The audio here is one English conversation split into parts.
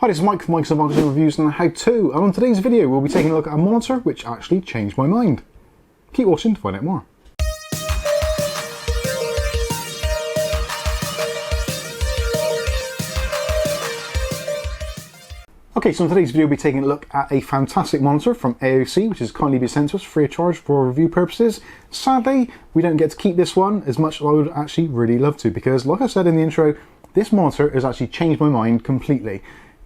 Hi, this is Mike from Mike's Unboxing Reviews and How To, and on today's video we'll be taking a look at a monitor which actually changed my mind. Keep watching to find out more. Okay, so in today's video we'll be taking a look at a fantastic monitor from AOC, which has kindly been sent to us free of charge for review purposes. Sadly, we don't get to keep this one as much as I would actually really love to, because like I said in the intro, this monitor has actually changed my mind completely.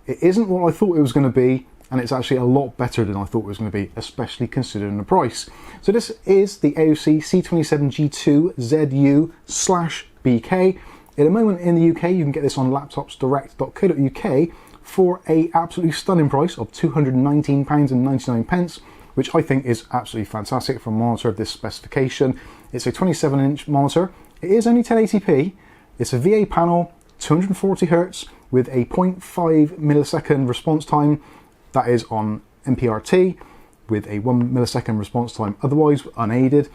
It isn't what I thought it was going to be, and it's actually a lot better than I thought it was going to be, especially considering the price. So this is the AOC C27G2ZU/BK. At the moment in the UK, you can get this on laptopsdirect.co.uk for a absolutely stunning price of £219.99, which I think is absolutely fantastic for a monitor of this specification. It's a 27-inch monitor. It is only 1080p. It's a VA panel, 240Hz, with a 0.5 millisecond response time. That is on MPRT, with a 1 millisecond response time otherwise unaided.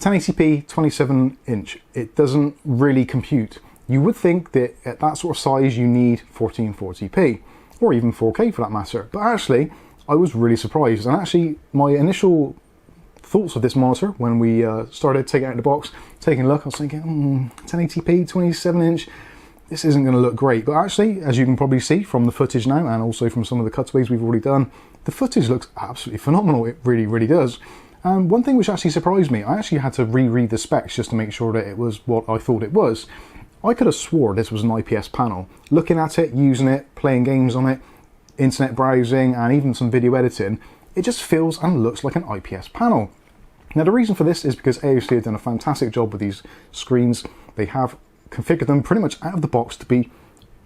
1080p, 27-inch. It doesn't really compute. You would think that at that sort of size you need 1440p, or even 4K for that matter. But actually, I was really surprised. And actually, my initial thoughts of this monitor when we started taking it out of the box, taking a look, I was thinking, 1080p, 27-inch, this isn't going to look great. But actually, as you can probably see from the footage now, and also from some of the cutaways we've already done, the footage looks absolutely phenomenal. It really, really does. And one thing which actually surprised me, I actually had to reread the specs just to make sure that it was what I thought it was. I could have swore this was an IPS panel. Looking at it, using it, playing games on it, internet browsing, and even some video editing, it just feels and looks like an IPS panel. Now the reason for this is because AOC have done a fantastic job with these screens. They have configured them pretty much out of the box to be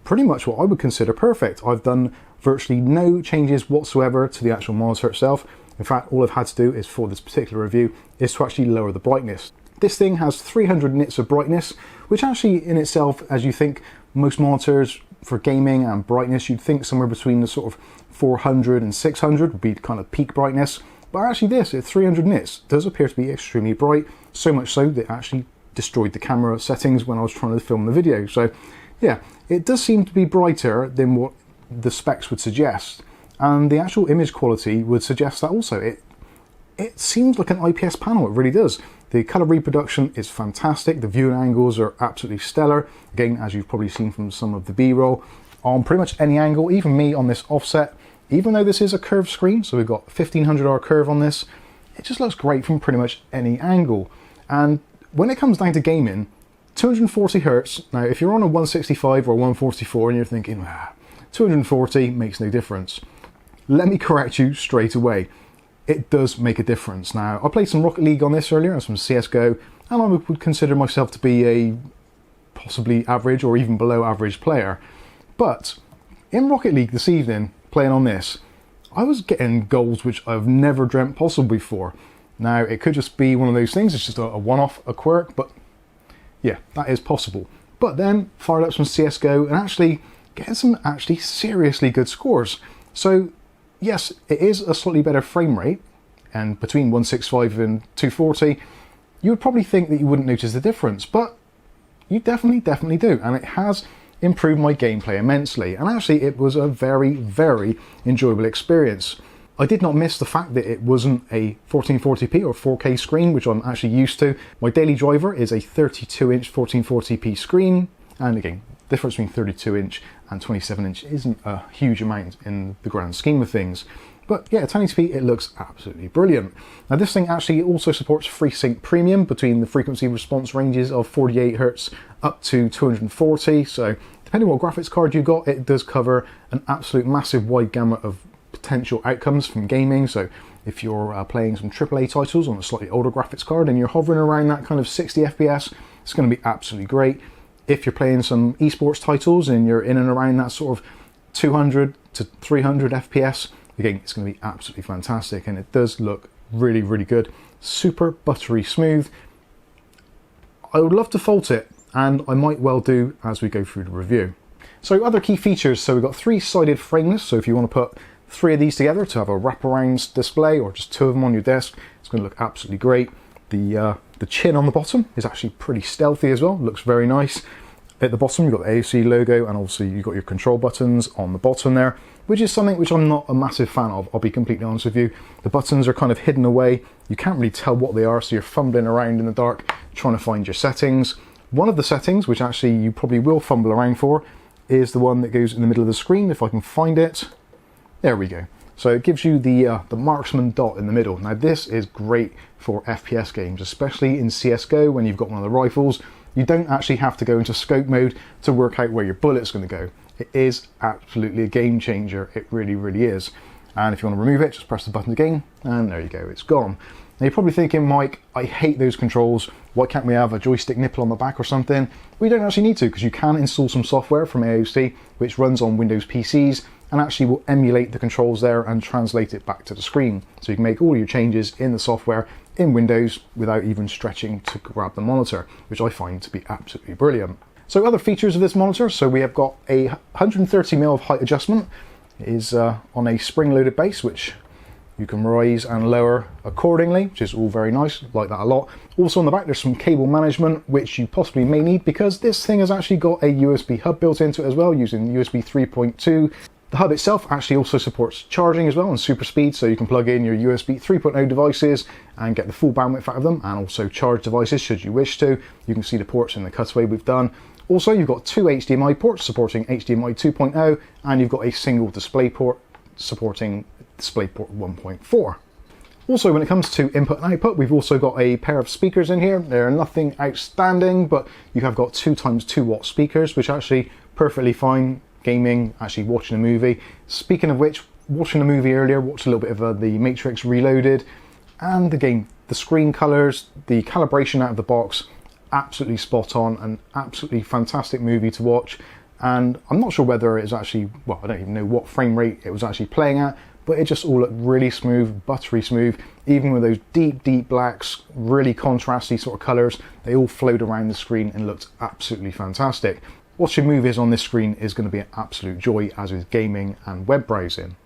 pretty much what I would consider perfect. I've done virtually no changes whatsoever to the actual monitor itself. In fact, all I've had to do is for this particular review is to actually lower the brightness. This thing has 300 nits of brightness, which actually in itself, as you think most monitors for gaming and brightness, you'd think somewhere between the sort of 400 and 600 would be kind of peak brightness. But actually this, at 300 nits, does appear to be extremely bright, so much so that it actually destroyed the camera settings when I was trying to film the video. So yeah, it does seem to be brighter than what the specs would suggest. And the actual image quality would suggest that also. It seems like an IPS panel, it really does. The color reproduction is fantastic. The viewing angles are absolutely stellar. Again, as you've probably seen from some of the B-roll, on pretty much any angle, even me on this offset, even though this is a curved screen, so we've got 1500R curve on this, it just looks great from pretty much any angle. And when it comes down to gaming, 240Hz, now if you're on a 165 or 144 and you're thinking, 240 makes no difference, let me correct you straight away. It does make a difference. Now, I played some Rocket League on this earlier and some CSGO, and I would consider myself to be a possibly average or even below average player. But in Rocket League this evening, playing on this, I was getting goals which I've never dreamt possible before. Now, it could just be one of those things, it's just a one-off, a quirk, but yeah, that is possible. But then, fired up some CSGO and actually getting some actually seriously good scores. So, yes, it is a slightly better frame rate, and between 165 and 240, you would probably think that you wouldn't notice the difference, but you definitely do, and it has improved my gameplay immensely, and actually it was a very, very enjoyable experience. I did not miss the fact that it wasn't a 1440p or 4K screen, which I'm actually used to. My daily driver is a 32-inch 1440p screen, and again, the difference between 32-inch and 27-inch isn't a huge amount in the grand scheme of things. But yeah, 1080p, it looks absolutely brilliant. Now this thing actually also supports FreeSync Premium between the frequency response ranges of 48Hz up to 240, so depending on what graphics card you've got, it does cover an absolute massive wide gamut of potential outcomes from gaming. So if you're playing some AAA titles on a slightly older graphics card and you're hovering around that kind of 60 FPS, it's going to be absolutely great. If you're playing some esports titles and you're in and around that sort of 200 to 300 FPS, again, it's going to be absolutely fantastic, and it does look really, really good. Super buttery smooth. I would love to fault it, and I might well do as we go through the review. So other key features, so we've got three-sided frameless, so if you want to put three of these together to have a wraparound display, or just two of them on your desk, it's going to look absolutely great. The chin on the bottom is actually pretty stealthy as well, looks very nice. At the bottom, you've got the AOC logo, and obviously you've got your control buttons on the bottom there, which is something which I'm not a massive fan of, I'll be completely honest with you. The buttons are kind of hidden away. You can't really tell what they are, so you're fumbling around in the dark trying to find your settings. One of the settings, which actually you probably will fumble around for, is the one that goes in the middle of the screen, if I can find it. There we go. So it gives you the marksman dot in the middle. Now this is great for FPS games, especially in CSGO when you've got one of the rifles. You don't actually have to go into scope mode to work out where your bullet's going to go. It is absolutely a game changer. It really, really is. And if you want to remove it, just press the button again, and there you go, it's gone. Now you're probably thinking, Mike, I hate those controls. Why can't we have a joystick nipple on the back or something? We don't actually need to, because you can install some software from AOC which runs on Windows PCs and actually will emulate the controls there and translate it back to the screen. So you can make all your changes in the software in Windows without even stretching to grab the monitor, which I find to be absolutely brilliant. So other features of this monitor, so we have got a 130mm of height adjustment. It is on a spring-loaded base, which you can raise and lower accordingly, which is all very nice, like that a lot. Also on the back there's some cable management, which you possibly may need, because this thing has actually got a USB hub built into it as well, using USB 3.2. The hub itself actually also supports charging as well and super speed, so you can plug in your USB 3.0 devices and get the full bandwidth out of them, and also charge devices should you wish to. You can see the ports in the cutaway we've done. Also, you've got two HDMI ports supporting HDMI 2.0, and you've got a single display port supporting DisplayPort 1.4. Also, when it comes to input and output, we've also got a pair of speakers in here. They're nothing outstanding, but you have got 2x2 watt speakers, which are actually perfectly fine gaming, actually watching a movie. Speaking of which, watching a movie earlier, watched a little bit of The Matrix Reloaded, and again, the screen colors, the calibration out of the box, absolutely spot on, an absolutely fantastic movie to watch. And I'm not sure whether it's actually, well, I don't even know what frame rate it was actually playing at, but it just all looked really smooth, buttery smooth, even with those deep, deep blacks, really contrasty sort of colors. They all flowed around the screen and looked absolutely fantastic. Watching movies on this screen is going to be an absolute joy, as is gaming and web browsing.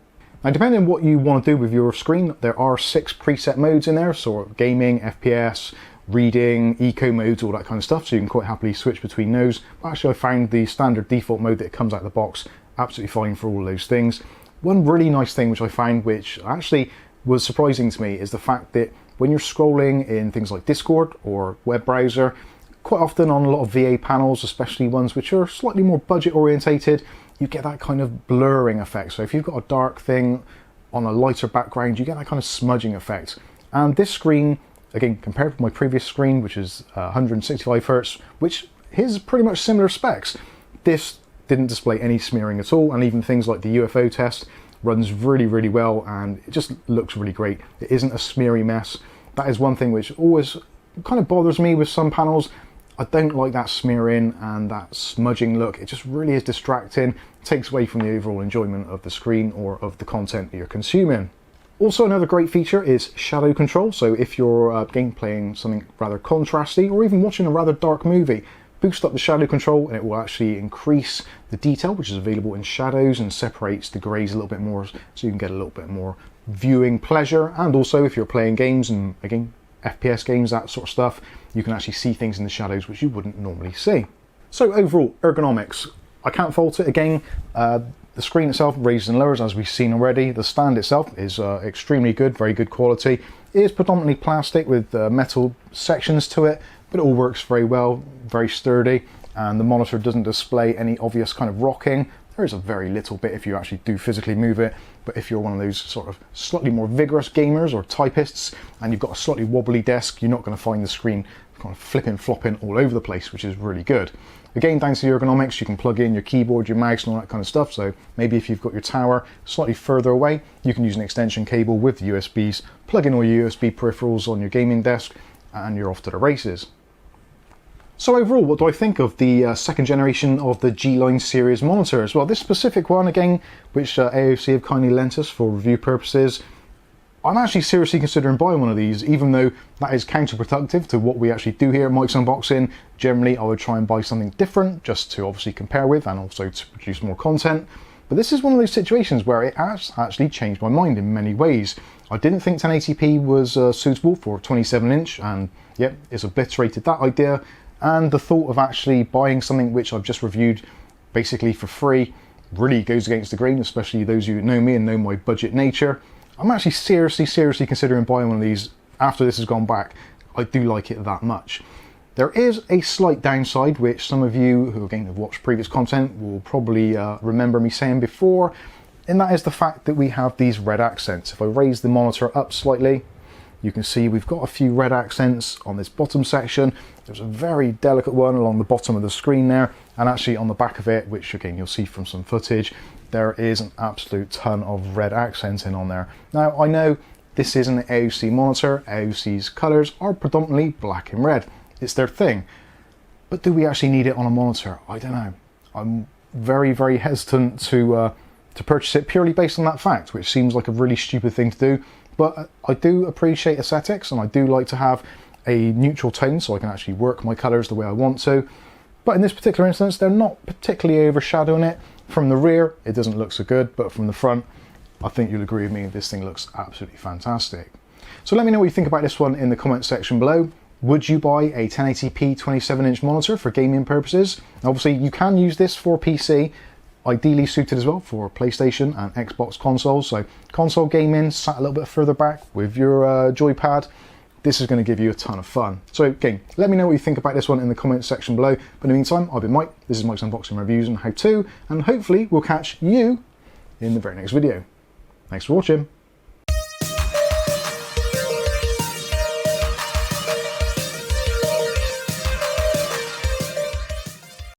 Now, depending on what you want to do with your screen, there are 6 preset modes in there, so gaming, FPS, reading, eco modes, all that kind of stuff, so you can quite happily switch between those. But actually, I found the standard default mode that comes out of the box absolutely fine for all those things. One really nice thing which I found, which actually was surprising to me, is the fact that when you're scrolling in things like Discord or web browser, quite often on a lot of VA panels, especially ones which are slightly more budget orientated, you get that kind of blurring effect. So if you've got a dark thing on a lighter background, you get that kind of smudging effect. And this screen, again, compared to my previous screen, which is 165 Hz, which is pretty much similar specs, this didn't display any smearing at all, and even things like the UFO test runs really, really well, and it just looks really great. It isn't a smeary mess. That is one thing which always kind of bothers me with some panels. I don't like that smearing and that smudging look. It just really is distracting. It takes away from the overall enjoyment of the screen or of the content that you're consuming. Also, another great feature is shadow control. So if you're playing something rather contrasty, or even watching a rather dark movie, boost up the shadow control and it will actually increase the detail which is available in shadows and separates the greys a little bit more, so you can get a little bit more viewing pleasure. And also, if you're playing games, and again, FPS games, that sort of stuff, you can actually see things in the shadows which you wouldn't normally see. So overall, ergonomics, I can't fault it. Again, the screen itself raises and lowers, as we've seen already. The stand itself is extremely good, very good quality. It is predominantly plastic with metal sections to it, but it all works very well, very sturdy, and the monitor doesn't display any obvious kind of rocking. There is a very little bit if you actually do physically move it, but if you're one of those sort of slightly more vigorous gamers or typists and you've got a slightly wobbly desk, you're not going to find the screen kind of flipping, flopping all over the place, which is really good. Again, thanks to the ergonomics, you can plug in your keyboard, your mouse and all that kind of stuff, so maybe if you've got your tower slightly further away, you can use an extension cable with the USBs, plug in all your USB peripherals on your gaming desk, and you're off to the races. So overall, what do I think of the second generation of the G-Line series monitors? Well, this specific one, again, which AOC have kindly lent us for review purposes, I'm actually seriously considering buying one of these, even though that is counterproductive to what we actually do here at Mike's Unboxing. Generally, I would try and buy something different, just to obviously compare with and also to produce more content. But this is one of those situations where it has actually changed my mind in many ways. I didn't think 1080p was suitable for a 27-inch, and yep, it's obliterated that idea. and the thought of actually buying something which I've just reviewed basically for free really goes against the grain, especially those of you who know me and know my budget nature. I'm actually seriously considering buying one of these after this has gone back. I do like it that much. There is a slight downside, which some of you who again have watched previous content will probably remember me saying before, and that is the fact that we have these red accents. If I raise the monitor up slightly, you can see we've got a few red accents on this bottom section. There's a very delicate one along the bottom of the screen there, and actually on the back of it, which again you'll see from some footage, there is an absolute ton of red accents in on there. Now I know this is an AOC monitor. AOC's colours are predominantly black and red. It's their thing. But do we actually need it on a monitor? I don't know. I'm very hesitant to purchase it purely based on that fact, which seems like a really stupid thing to do. But I do appreciate aesthetics, and I do like to have a neutral tone so I can actually work my colours the way I want to. But in this particular instance, they're not particularly overshadowing it. From the rear, it doesn't look so good, but from the front, I think you'll agree with me, this thing looks absolutely fantastic. So let me know what you think about this one in the comment section below. Would you buy a 1080p 27-inch monitor for gaming purposes? Obviously, you can use this for PC, ideally suited as well for PlayStation and Xbox consoles. So console gaming, sat a little bit further back with your joypad, this is going to give you a ton of fun. So again, let me know what you think about this one in the comment section below. But in the meantime, I've been Mike, this is Mike's Unboxing Reviews and How To, and hopefully we'll catch you in the very next video. Thanks for watching.